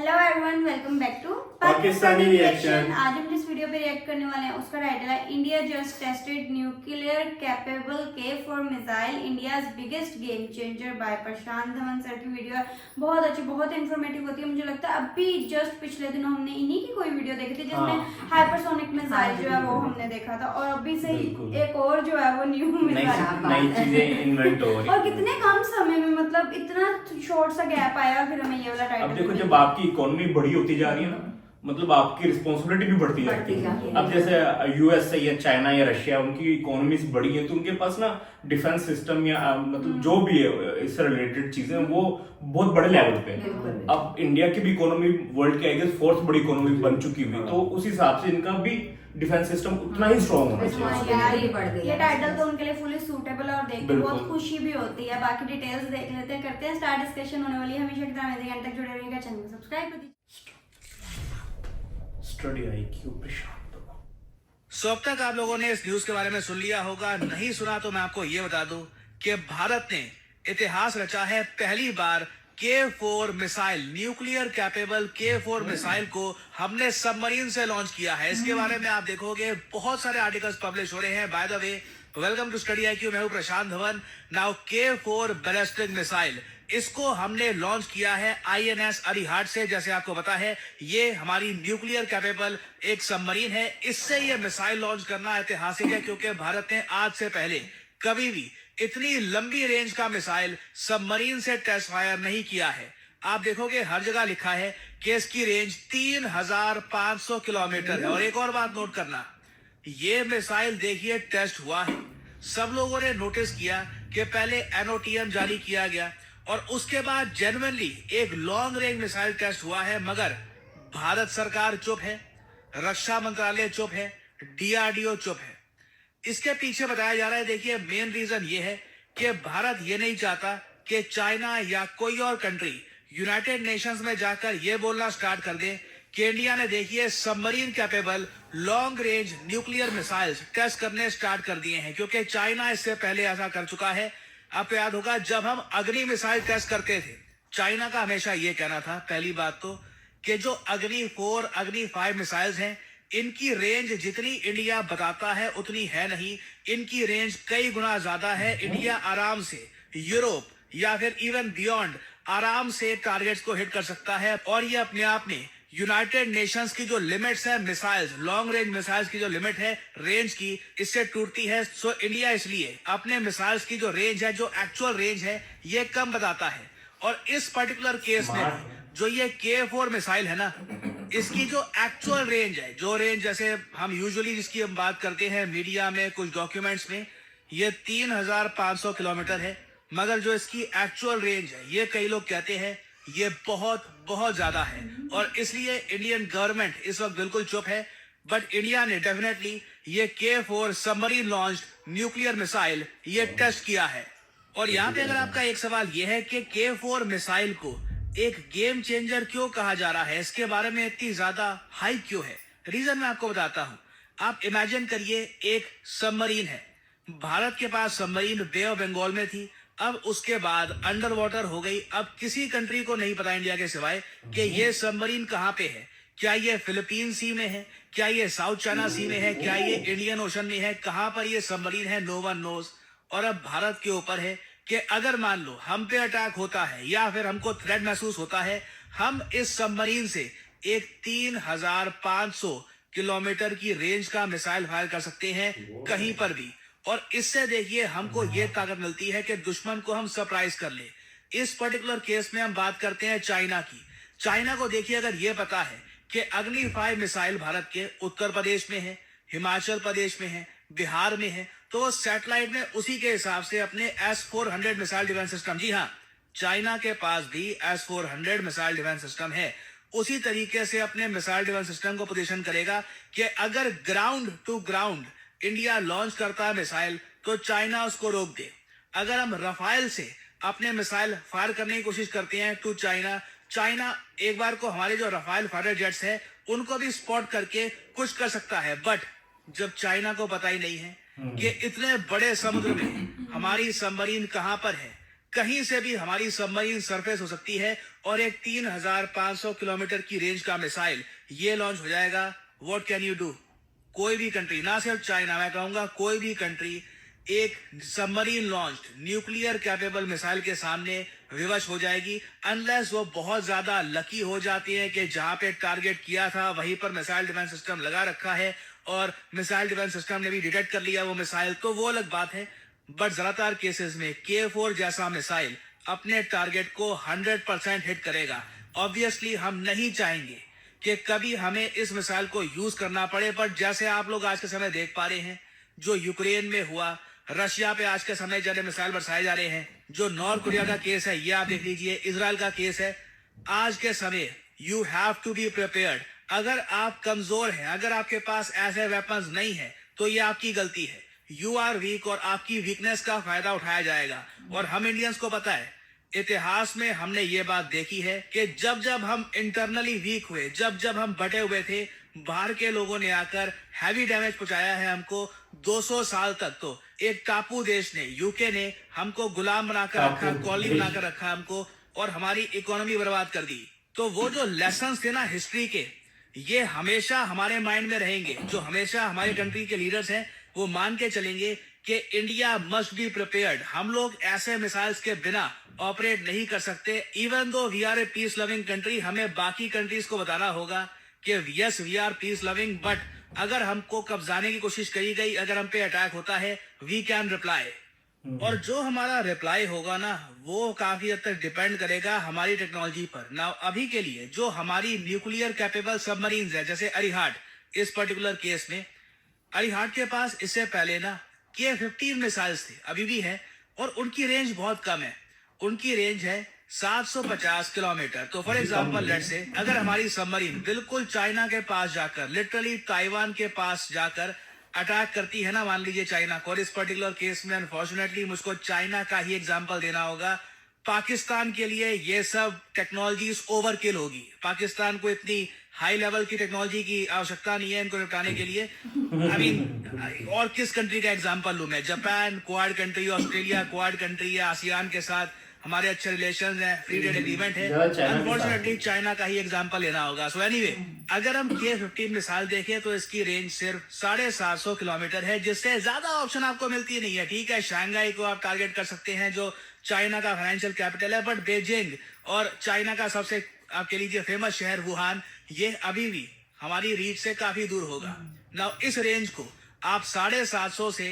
Hello everyone, welcome back to Pakistani reaction. आज हम जिस वीडियो पे रिएक्ट करने वाले हैं उसका टाइटल है India just tested nuclear capable K4 missile India's biggest game changer by Prashant Dhawan sir की वीडियो है। बहुत अच्छी, बहुत इन्फॉर्मेटिव होती है। मुझे लगता है अभी जस्ट पिछले दिनों हमने इन्हीं की कोई वीडियो देखी थी जिसमें हाइपरसोनिक मिसाइल जो है वो हमने देखा था, और अभी से ही एक और जो है वो न्यू मिसाइल, नई चीजें इन्वेंट हो रही और कितने कम समय में, मतलब इतना शॉर्ट सा गैप आया, फिर हमें ये वाला अब टाइटल। देखो, जब आपकी इकोनॉमी बड़ी होती जा रही है ना, मतलब आपकी रिस्पॉन्सिबिलिटी भी बढ़ती जाती है। अब जैसे यूएस या चाइना या रशिया, उनकी इकोनॉमीज बड़ी है तो उनके पास ना डिफेंस सिस्टम या मतलब जो भी है इससे रिलेटेड चीजें वो बहुत बड़े लेवल पे है। अब इंडिया की भी इकोनॉमी वर्ल्ड की आई गेस फोर्थ बड़ी इकोनॉमी बन चुकी हुई, तो उस हिसाब से इनका भी डिफेंस सिस्टम उतना ही स्ट्रॉन्ग होना चाहिए। ये टाइटल तो उनके लिए फुली सूटेबल और देख के बहुत खुशी भी होती है। बाकी डिटेल्स देख लेते हैं, करते हैं स्टार्ट। डिस्कशन होने वाली है, हमेशा की तरह मेरे तक जुड़े रहिएगा, चैनल को सब्सक्राइब कर दीजिए। स्टडी आईक्यू प्रशांत। सो अब तक आप लोगों ने इस न्यूज के बारे में सुन लिया होगा, नहीं सुना तो मैं आपको ये बता दूं कि भारत ने इतिहास रचा है। पहली बार K4 missile, nuclear capable K4 missile को हमने सबमरीन से लॉन्च किया है। इसके बारे में आप देखोगे बहुत सारे आर्टिकल्स पब्लिश हो रहे हैं। By the way, welcome to study IQ, मैं हूं Prashant Dhawan. Now K4 ballistic missile, इसको हमने लॉन्च किया है INS अरिहाट से। जैसे आपको पता है, ये हमारी न्यूक्लियर कैपेबल एक सबमरीन है। इससे ये मिसाइल लॉन्च करना ऐतिहासिक है, क्योंकि भारत ने आज से पहले कभी भी इतनी लंबी रेंज का मिसाइल सबमरीन से टेस्ट फायर नहीं किया है। आप देखोगे हर जगह लिखा है कि इसकी रेंज 3500 किलोमीटर है। और एक और बात नोट करना, ये मिसाइल देखिए टेस्ट हुआ है। सब लोगों ने नोटिस किया कि पहले NOTM जारी किया गया और उसके बाद जेन्युइनली एक लॉन्ग रेंज मिसाइल टेस्ट हुआ है, मगर भारत सरकार चुप है, रक्षा मंत्रालय चुप है, DRDO चुप है। इसके पीछे बताया जा रहा है, देखिए मेन रीजन ये है कि भारत ये नहीं चाहता कि चाइना या कोई और कंट्री यूनाइटेड नेशंस में जाकर ये बोलना स्टार्ट कर दे कि इंडिया ने देखिए submarine capable long range nuclear missiles test करने स्टार्ट कर दिए हैं, क्योंकि चाइना इससे पहले ऐसा कर चुका है। आपको याद होगा, जब हम अग्नि मिसाइल टेस्ट करते थे, चाइना का हमेशा ये कहना था, पहली बात तो, कि जो अग्नि 4, अग्नि 5 मिसाइल्स हैं, इनकी रेंज जितनी इंडिया बताता है उतनी है नहीं। इनकी रेंज कई गुना ज्यादा है। इंडिया आराम से यूरोप या फिर इवन बियॉन्ड आराम से टारगेट्स को हिट कर सकता है। और ये अपने आप में यूनाइटेड नेशंस की जो लिमिट्स है मिसाइल्स, लॉन्ग रेंज मिसाइल्स की जो लिमिट है रेंज की, इससे टूटती है। सो इंडिया इसलिए अपने मिसाइल्स की जो रेंज है, जो एक्चुअल रेंज है, ये कम बताता है। और इस पर्टिकुलर केस में जो ये K4 मिसाइल है ना, इसकी जो एक्चुअल रेंज है, जो रेंज जैसे हम यूजुअली जिसकी हम बात करते हैं मीडिया में, कुछ डॉक्यूमेंट्स में, ये 3500 किलोमीटर है। मगर जो इसकी एक्चुअल रेंज है, ये कई लोग कहते हैं ये बहुत बहुत ज्यादा है। और इसलिए इंडियन गवर्नमेंट इस वक्त बिल्कुल चुप है। बट इंडिया ने डेफिनेटली ये K4 submarine launch nuclear missile ये टेस्ट किया है। और यहाँ पे अगर आपका एक सवाल ये है कि K4 मिसाइल को एक गेम चेंजर क्यों कहा जा रहा है, इसके बारे में इतनी ज्यादा हाइप क्यों है, रीजन मैं आपको बताता हूं। आप इमेजिन करिए, एक सबमरीन है, भारत के पास सबमरीन बे ऑफ बंगाल में थी, अब उसके बाद अंडर वाटर हो गई। अब किसी कंट्री को नहीं पता इंडिया के सिवाय कि ये सबमरीन कहां पे है। क्या ये फिलीपीन सी में है, क्या ये साउथ चाइना सी में है, क्या ये इंडियन ओशन में है, कहां पर ये सबमरीन है, नो वन नोज। और अब भारत के ऊपर है कि अगर मान लो हम पे अटैक होता है या फिर हमको थ्रेट महसूस होता है, हम इस सबमरीन से एक 3500 किलोमीटर की रेंज का मिसाइल फायर कर सकते हैं कहीं पर भी। और इससे देखिए हमको ये ताकत मिलती है कि दुश्मन को हम सरप्राइज कर ले। इस पर्टिकुलर केस में हम बात करते हैं चाइना की। चाइना को देखिए, अगर ये पता है कि अग्नि 5 मिसाइल भारत के उत्तर प्रदेश में है, हिमाचल प्रदेश में है, बिहार में है, तो वो सैटेलाइट में उसी के हिसाब से अपने S-400 मिसाइल डिफेंस सिस्टम, जी हाँ, चाइना के पास भी S-400 मिसाइल डिफेंस सिस्टम है, उसी तरीके से अपने मिसाइल डिफेंस सिस्टम को पोजीशन करेगा कि अगर ground to ground India launch करता है मिसाइल तो चाइना उसको रोक दे। अगर हम रफाइल से अपने मिसाइल फायर करने की कोशिश करते हैं टू चाइना, चाइना एक बार को हमारे जो रफाइल फाइटर जेट्स है उनको भी स्पॉट करके कुछ कर सकता है। बट जब चाइना को पता ही नहीं है कि इतने बड़े समुद्र में हमारी सबमरीन कहां पर है, कहीं से भी हमारी सबमरीन सरफेस हो सकती है और एक 3500 किलोमीटर की रेंज का मिसाइल ये लॉन्च हो जाएगा, व्हाट कैन यू डू? कोई भी कंट्री, ना सिर्फ चाइना, मैं कहूंगा कोई भी कंट्री एक submarine launched nuclear capable missile के सामने विवश हो जाएगी, अनलेस वो बहुत ज्यादा लकी हो जाती है कि जहां पे टारगेट किया था वहीं पर मिसाइल डिफेंस सिस्टम लगा रखा है और मिसाइल डिफेंस सिस्टम ने भी डिटेक्ट कर लिया वो मिसाइल, तो वो अलग बात है। बट ज्यादातर केसेस में K4 जैसा मिसाइल अपने टारगेट को 100% हिट करेगा। ऑब्वियसली हम नहीं चाहेंगे कि कभी हमें इस मिसाइल को यूज करना पड़े, बट जैसे आप लोग आज के समय देख पा रहे हैं, जो यूक्रेन में हुआ, रशिया पे आज के समय जब मिसाइल बरसाए जा रहे हैं, जो नॉर्थ कोरिया का केस है ये आप देख लीजिए, इजराइल का केस है। आज के समय you have to be prepared. अगर आप कमजोर हैं, अगर आपके पास ऐसे वेपन्स नहीं है, तो ये आपकी गलती है। यू आर वीक और आपकी वीकनेस का फायदा उठाया जाएगा। और हम इंडियंस को पता है, इतिहास में हमने ये बात देखी है कि जब जब हम इंटरनली वीक हुए, जब जब हम बटे हुए थे, बाहर के लोगों ने आकर हैवी डैमेज पहुंचाया है हमको। 200 साल तक तो एक टापू देश ने, यूके ने हमको गुलाम बनाकर रखा, कॉलोनी बनाकर रखा हमको, और हमारी इकोनॉमी बर्बाद कर दी। तो वो जो लेसन्स थे ना हिस्ट्री के, ये हमेशा हमारे माइंड में रहेंगे। जो हमेशा हमारे कंट्री के लीडर्स हैं वो मान के चलेंगे कि इंडिया मस्ट बी प्रिपेयर्ड। हम लोग ऐसे मिसाइल्स के बिना ऑपरेट नहीं कर सकते। Even though we are a peace loving country, हमें बाकी कंट्रीज को बताना होगा कि yes we are peace loving, but अगर हमको कब्जाने की कोशिश करी गई, अगर हम पे अटैक होता है, वी कैन रिप्लाई। और जो हमारा रिप्लाई होगा ना, वो काफी हद तक डिपेंड करेगा हमारी टेक्नोलॉजी पर। नाउ अभी के लिए जो हमारी न्यूक्लियर कैपेबल सबमरीन्स है, जैसे अरिहाट, इस पर्टिकुलर केस में अरिहाट के पास इससे पहले ना K-15 मिसाइल्स थे, अभी भी है, और उनकी रेंज बहुत कम है। उनकी रेंज है 750 किलोमीटर। तो फॉर एग्जांपल लेट्स से अगर हमारी सबमरीन बिल्कुल चाइना के पास जाकर, लिटरली ताइवान के पास जाकर अटैक करती है ना, मान लीजिए चाइना को, और इस पर्टिकुलर केस में अनफॉर्चुनेटली मुझको चाइना का ही एग्जांपल देना होगा, पाकिस्तान के लिए ये सब टेक्नोलॉजीज ओवरकिल होगी। पाकिस्तान को इतनी हाई लेवल की टेक्नोलॉजी की आवश्यकता नहीं है इनको निपटाने के लिए। आई मीन, और किस कंट्री का एग्जांपल लूं मैं? Japan quad country, Australia quad country है, आसियान के साथ हमारे अच्छे रिलेशंस हैं, फ्री ट्रेड एग्रीमेंट है। अनफॉर्चुनेटली चाइना का ही एग्जांपल लेना होगा। सो एनीवे, अगर हम K-15 मिसाइल देखें तो इसकी रेंज सिर्फ 750 किलोमीटर है, जिससे ज्यादा ऑप्शन आपको मिलती नहीं है। ठीक है, शंघाई को आप टारगेट कर सकते हैं जो चाइना का फाइनेंशियल कैपिटल है, बट बीजिंग और चाइना का सबसे आप कह लीजिए फेमस शहर वुहान, ये अभी भी हमारी रीच से काफी दूर होगा। नाउ इस रेंज को आप 750 से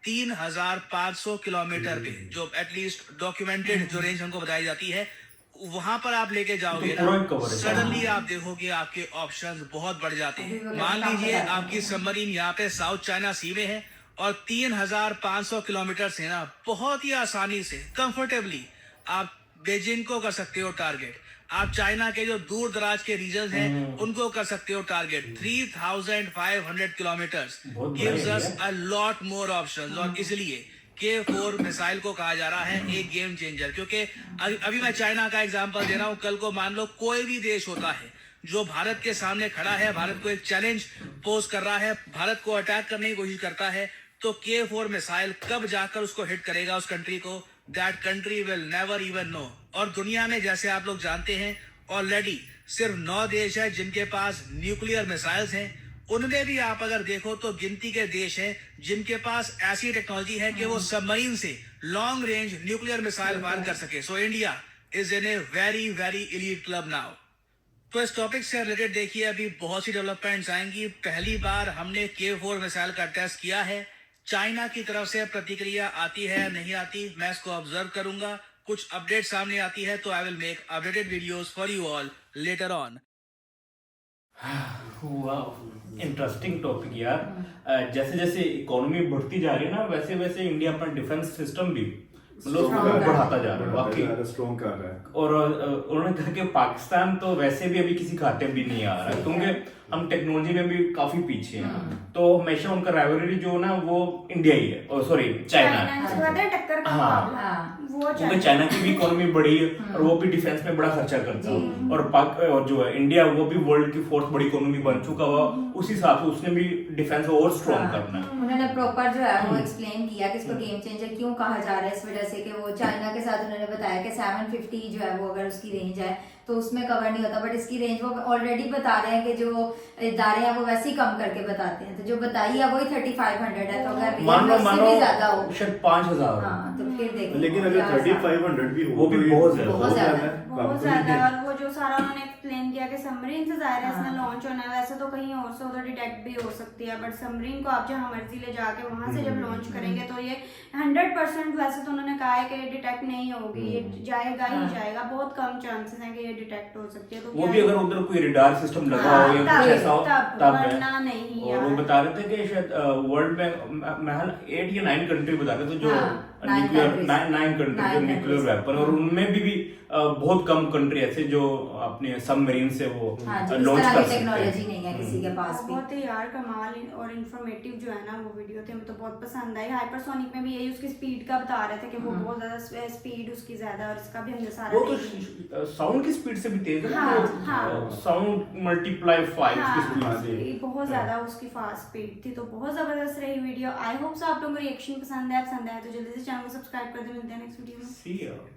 3500 किलोमीटर पे, जो एटलीस्ट डॉक्यूमेंटेड जो रेंज हमको बताई जाती है, वहां पर आप लेके जाओगे ना, सडनली आप देखोगे आपके ऑप्शंस बहुत बढ़ जाते हैं। मान लीजिए आपकी सबमरीन यहाँ पे साउथ चाइना सी में है और 3500 किलोमीटर से ना बहुत ही आसानी से कंफर्टेबली आप बीजिंग को कर सकते हो टारगेट। आप चाइना के जो दूर दराज के रीजन हैं उनको कर सकते हो target. 3500 kilometres gives us a lot more options, और इसलिए K-4 मिसाइल को कहा जा रहा है एक गेम चेंजर। क्योंकि अभी मैं चाइना का एग्जांपल दे रहा हूं, कल को मान लो कोई भी देश होता है जो भारत के सामने खड़ा है, भारत को एक चैलेंज पोज कर रहा है, भारत को अटैक करने की कोशिश करता है, तो K-4 मिसाइल कब जाकर उसको हिट करेगा, उस कंट्री को, that country will never even know. और दुनिया में जैसे आप लोग जानते हैं ऑलरेडी सिर्फ 9 देश है जिनके पास न्यूक्लियर मिसाइल्स हैं। उनमें भी आप अगर देखो तो गिनती के देश हैं जिनके पास ऐसी टेक्नोलॉजी है कि वो सबमरीन से long range nuclear missile fire कर सके। So India is in a very very elite club now. तो इस टॉपिक से रिलेटेड देखिए अभी बहुत सी डेवलपमेंट्स आएंगी। पहली बार हमने K-4 मिसाइल का टेस्ट किया है। चाइना की तरफ से प्रतिक्रिया आती है नहीं आती, मैं इसको ऑब्जर्व करूंगा। कुछ अपडेट सामने आती है तो I will make updated videos for you all later on. Interesting topic यार। जैसे जैसे इकोनॉमी बढ़ती जा रही है ना, वैसे वैसे इंडिया अपना डिफेंस सिस्टम भी मतलब बढ़ाता जा रहा है, वाकई स्ट्रॉन्ग कर रहा है। और उन्होंने कहा कि पाकिस्तान तो वैसे भी अभी किसी खाते में भी नहीं आ रहा है, क्योंकि हम टेक्नोलॉजी में भी काफी पीछे हैं। तो हमेशा उनका राइवलरी जो ना वो इंडिया ही है, और सॉरी चाइना है। टक्कर का मुकाबला क्योंकि चाइना की भी इकोनॉमी बड़ी है और वो भी डिफेंस में बड़ा खर्चा करता है, और जो है इंडिया वो भी वर्ल्ड की 4th बड़ी इकोनॉमी बन चुका हुआ, उस हिसाब से उसने भी डिफेंस और स्ट्रॉन्ग करना है। उन्होंने प्रॉपर जो है वो एक्सप्लेन किया कि इसको गेम चेंजर क्यों कहा जा रहा है, इस वजह जैसे कि वो चाइना के साथ उन्होंने बताया कि 750 जो है वो अगर उसकी रेंज है तो उसमें कवर नहीं होता, बट इसकी रेंज वो ऑलरेडी बता रहे हैं कि जो इदारे हैं वो वैसे ही कम करके बताते हैं, तो जो बताई है वही 3500 है, तो अगर मानो उससे भी ज्यादा हो शायद 5000। हाँ तो फिर देखो लेकिन अगर 3500 भी हो वो भी तो बहुत ये ज्यादा, बहुत ज्यादा है, बहुत काफी ज्यादा। है। और वो जो सारा उन्होंने एक्सप्लेन किया कि सबमरीन से जाहिर है इसमें हाँ। लॉन्च होना है, वैसे तो कहीं और से उधर डिटेक्ट भी हो सकती है, बट सबमरीन को आप जहाँ मर्जी ले जाके वहां से जब लॉन्च करेंगे तो ये 100% वैसे तो उन्होंने कहा है कि डिटेक्ट नहीं होगी, ये जाएगा ही हाँ। जाएगा, बहुत कम चांसेस हैं कि ये डिटेक्ट हो सकती है। तो वो क्या भी है? अगर उधर कोई रडार सिस्टम लगा हाँ, हो या तब- कुछ ऐसा हो तब है। वरना नहीं और वो यार। बता रहे थे कि शायद वर्ल्ड में महल 8 या 9 कंट्री बता रहे थे जो हाँ, 9 न्यूक्लियर countries। 9 कंट्री जो 9 न्यूक्लियर countries। वेपन, और उनमें भी बहुत कम कंट्री ऐसे जो अपने सबमरीन से वो हाँ जी, इस लॉन्च तरह कर की सकते टेक्नोलॉजी हैं। नहीं है किसी के पास भी। बहुत ही यार कमाल और इंफॉर्मेटिव जो है ना वो वीडियो थे, मुझे तो बहुत पसंद आई। हाइपरसोनिक में भी यही उसकी स्पीड का बता रहे थे कि वो बहुत ज्यादा स्पीड उसकी ज्यादा, और इसका भी हमने सारा वो तो देख- साउंड की स्पीड से भी तेज है, हाँ, हाँ। साउंड मल्टीप्लाई 5 की हाँ, स्पीड से। बहुत ज्यादा उसकी फास्ट स्पीड थी, तो बहुत जबरदस्त रही वीडियो। आई होप सो आप लोगों को रिएक्शन पसंद है तो जल्दी से चैनल को सब्सक्राइब कर दे। मिलते हैं नेक्स्ट वीडियो में। See ya.